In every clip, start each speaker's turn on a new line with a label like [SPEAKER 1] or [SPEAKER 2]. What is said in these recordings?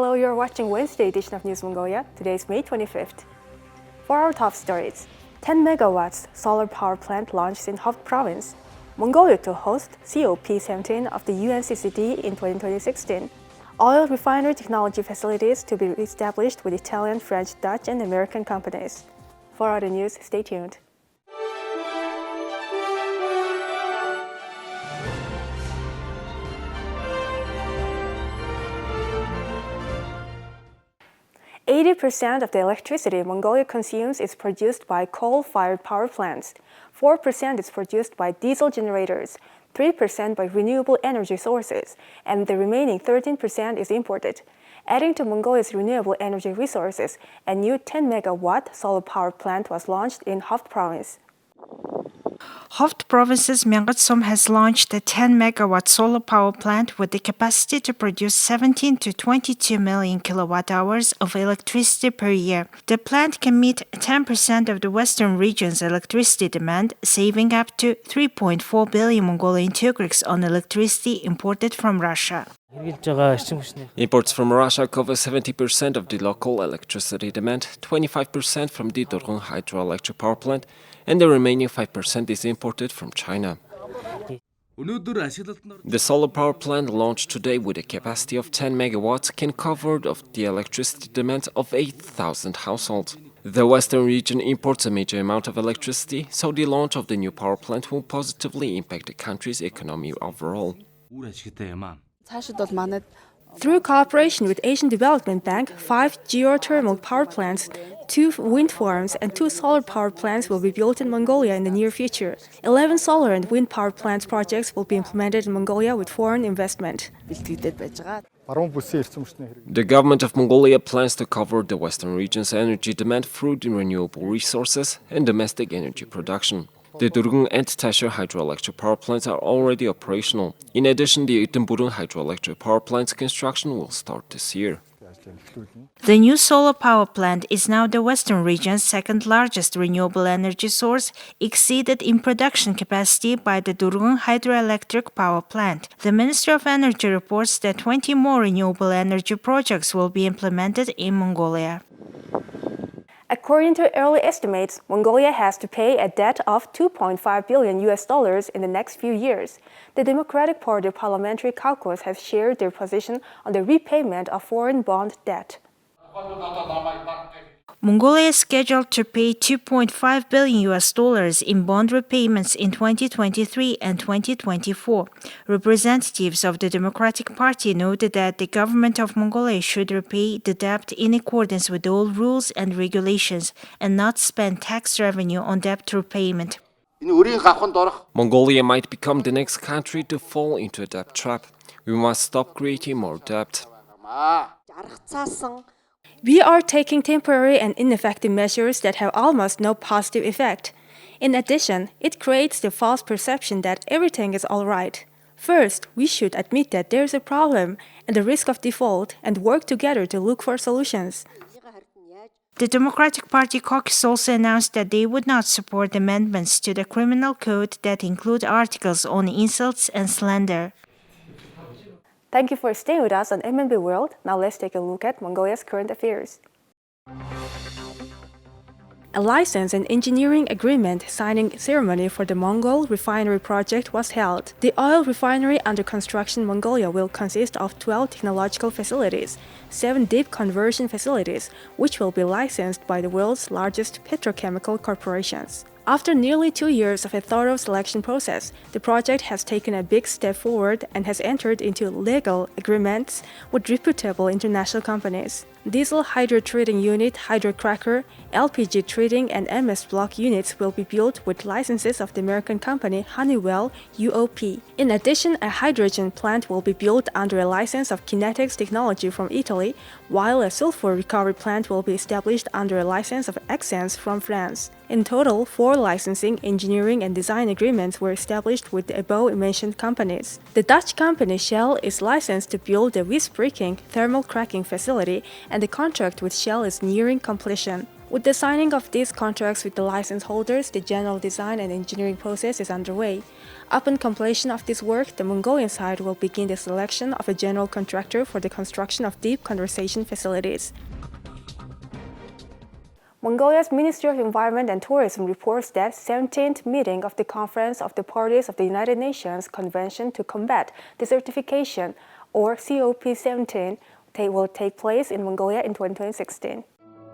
[SPEAKER 1] Hello, you're watching Wednesday edition of News Mongolia. Today is May 25th. For our top stories, 10 megawatts solar power plant launched in Khovd province. Mongolia to host COP17 of the UNCCD in 2016. Oil refinery technology facilities to be established with Italian, French, Dutch, and American companies. For other news, stay tuned. %80 of the electricity Mongolia consumes is produced by coal-fired power plants, 4% is produced by diesel generators, 3% by renewable energy sources, and the remaining 13% is imported. Adding to Mongolia's renewable energy resources, a new 10-megawatt solar power plant was launched in Khovd province.
[SPEAKER 2] Khovd province's Myangatsum has launched a 10-megawatt solar power plant with the capacity to produce 17 to 22 million kilowatt-hours of electricity per year. The plant can meet 10% of the western region's electricity demand, saving up to 3.4 billion Mongolian tugrix on electricity imported from Russia.
[SPEAKER 3] Imports from Russia cover 70% of the local electricity demand, 25% from the Durgun hydroelectric power plant, and the remaining 5% is imported from China. The solar power plant launched today with a capacity of 10 megawatts can cover the electricity demand of 8,000 households. The western region imports a major amount of electricity, so the launch of the new power plant will positively impact the country's economy overall.
[SPEAKER 1] Through cooperation with Asian Development Bank, 5 geothermal power plants, 2 wind farms, and 2 solar power plants will be built in Mongolia in the near future. 11 solar and wind power plants projects will be implemented in Mongolia with foreign investment.
[SPEAKER 3] The government of Mongolia plans to cover the western region's energy demand through the renewable resources and domestic energy production. The Durgun and Tasher hydroelectric power plants are already operational. In addition, the Itumburun hydroelectric power plant's construction will start this year.
[SPEAKER 2] The new solar power plant is now the western region's second largest renewable energy source, exceeded in production capacity by the Durgun hydroelectric power plant. The Ministry of Energy reports that 20 more renewable energy projects will be implemented in Mongolia.
[SPEAKER 1] According to early estimates, Mongolia has to pay a debt of $2.5 billion in the next few years. The Democratic Party Parliamentary Caucus has shared their position on the repayment of foreign bond debt.
[SPEAKER 2] Mongolia is scheduled to pay $2.5 billion in bond repayments in 2023 and 2024. Representatives of the Democratic Party noted that the government of Mongolia should repay the debt in accordance with all rules and regulations and not spend tax revenue on debt repayment.
[SPEAKER 3] Mongolia might become the next country to fall into a debt trap. We must stop creating more debt.
[SPEAKER 1] We are taking temporary and ineffective measures that have almost no positive effect. In addition, it creates the false perception that everything is all right. First, we should admit that there is a problem and the risk of default and work together to look for solutions.
[SPEAKER 2] The Democratic Party caucus also announced that they would not support amendments to the criminal code that include articles on insults and slander.
[SPEAKER 1] Thank you for staying with us on MNB World. Now let's take a look at Mongolia's current affairs. A license and engineering agreement signing ceremony for the Mongol refinery project was held. The oil refinery under construction in Mongolia will consist of 12 technological facilities, 7 deep conversion facilities, which will be licensed by the world's largest petrochemical corporations. After nearly 2 years of a thorough selection process, the project has taken a big step forward and has entered into legal agreements with reputable international companies. Diesel hydrotreating unit, hydrocracker, LPG treating, and MS block units will be built with licenses of the American company Honeywell UOP. In addition, a hydrogen plant will be built under a license of Kinetics technology from Italy, while a sulfur recovery plant will be established under a license of Exens from France. In total, 4 licensing, engineering, and design agreements were established with the above-mentioned companies. The Dutch company Shell is licensed to build the visbreaking thermal cracking facility, and the contract with Shell is nearing completion. With the signing of these contracts with the license holders, the general design and engineering process is underway. Upon completion of this work, the Mongolian side will begin the selection of a general contractor for the construction of deep condensation facilities. Mongolia's Ministry of Environment and Tourism reports that 17th meeting of the Conference of the Parties of the United Nations Convention to Combat Desertification, or COP17, will take place in Mongolia in 2016.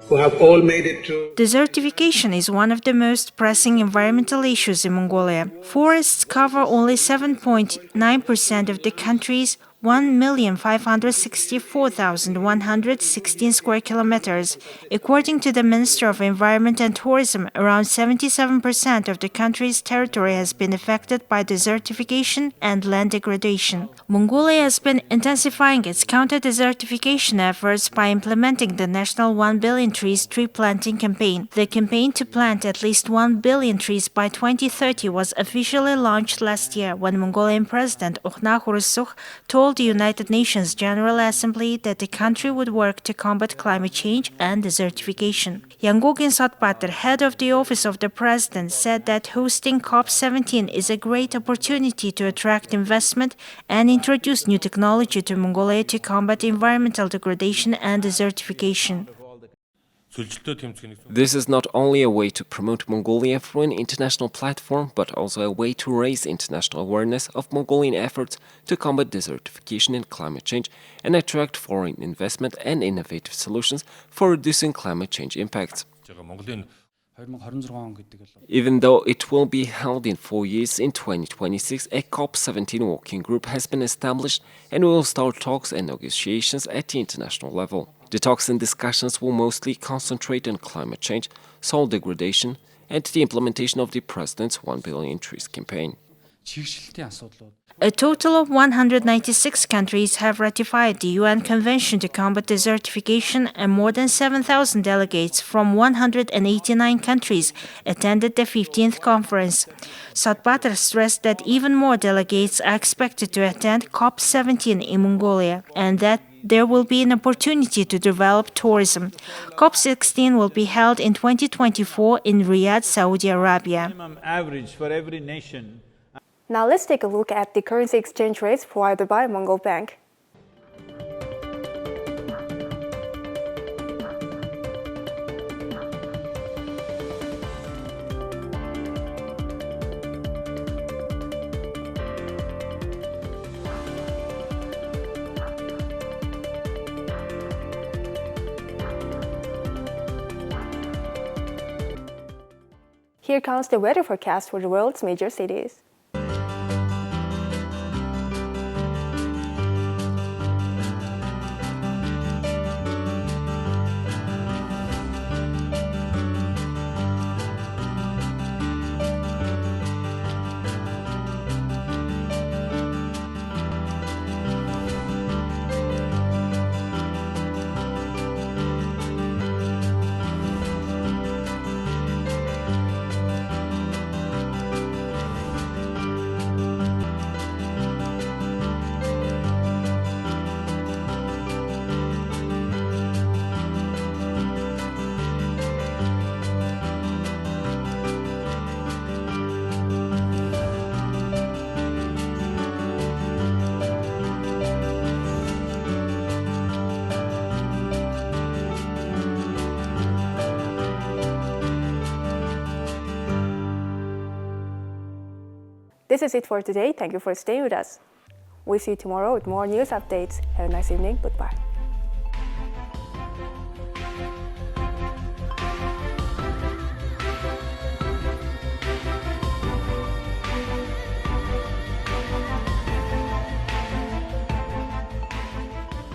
[SPEAKER 4] Who have all made it to.
[SPEAKER 2] Desertification is one of the most pressing environmental issues in Mongolia. Forests cover only 7.9% of the country's 1,564,116 square kilometers. According to the Minister of Environment and Tourism, around 77% of the country's territory has been affected by desertification and land degradation. Mongolia has been intensifying its counter-desertification efforts by implementing the National 1 Billion Trees tree planting campaign. The campaign to plant at least 1 billion trees by 2030 was officially launched last year when Mongolian President Okhna Khurelsukh told the United Nations General Assembly that the country would work to combat climate change and desertification. Yangogin Sotbater, head of the Office of the President, said that hosting COP17 is a great opportunity to attract investment and introduce new technology to Mongolia to combat environmental degradation and desertification.
[SPEAKER 3] This is not only a way to promote Mongolia through an international platform, but also a way to raise international awareness of Mongolian efforts to combat desertification and climate change and attract foreign investment and innovative solutions for reducing climate change impacts. Even though it will be held in 4 years, in 2026, a COP17 working group has been established and will start talks and negotiations at the international level. The talks and discussions will mostly concentrate on climate change, soil degradation, and the implementation of the President's 1 Billion Trees campaign.
[SPEAKER 2] A total of 196 countries have ratified the UN Convention to Combat Desertification, and more than 7,000 delegates from 189 countries attended the 15th conference. Sotbater stressed that even more delegates are expected to attend COP17 in Mongolia, and that there will be an opportunity to develop tourism. COP16 will be held in 2024 in Riyadh, Saudi Arabia.
[SPEAKER 4] Average for every nation.
[SPEAKER 1] Now let's take a look at the currency exchange rates provided by Mongol Bank. Here comes the weather forecast for the world's major cities. This is it for today. Thank you for staying with us. We'll see you tomorrow with more news updates. Have a nice evening. Goodbye.